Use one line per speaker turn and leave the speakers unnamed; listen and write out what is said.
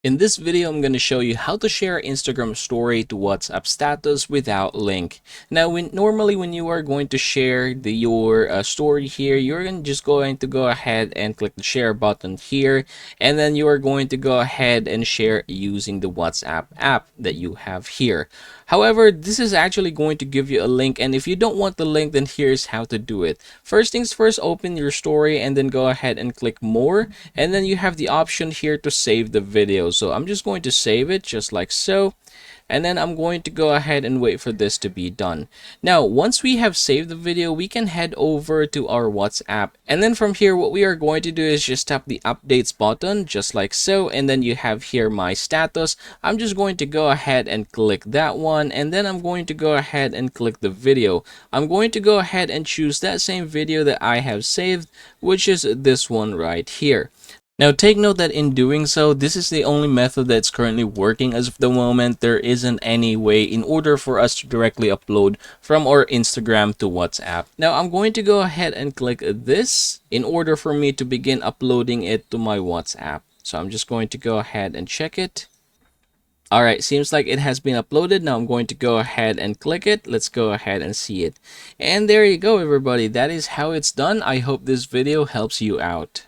In this video, I'm going to show you how to share Instagram story to WhatsApp status without link. Now, normally when you are going to share your story here, you're just going to go ahead and click the share button here, and then you are going to go ahead and share using the WhatsApp app that you have here. However, this is actually going to give you a link, and if you don't want the link, then here's how to do it. First things first, open your story and then go ahead and click more, and then you have the option here to save the video. So I'm just going to save it just like so, and then I'm going to go ahead and wait for this to be done. Now, once we have saved the video, we can head over to our WhatsApp, and then from here what we are going to do is just tap the updates button just like so, and then you have here my status. I'm just going to go ahead and click that one, and then I'm going to go ahead and click the video. I'm going to go ahead and choose that same video that I have saved, which is this one right here. Now take note that in doing so, this is the only method that's currently working as of the moment. There isn't any way in order for us to directly upload from our Instagram to WhatsApp. Now I'm going to go ahead and click this in order for me to begin uploading it to my WhatsApp. So I'm just going to go ahead and check it. Alright, seems like it has been uploaded. Now I'm going to go ahead and click it. Let's go ahead and see it. And there you go, everybody. That is how it's done. I hope this video helps you out.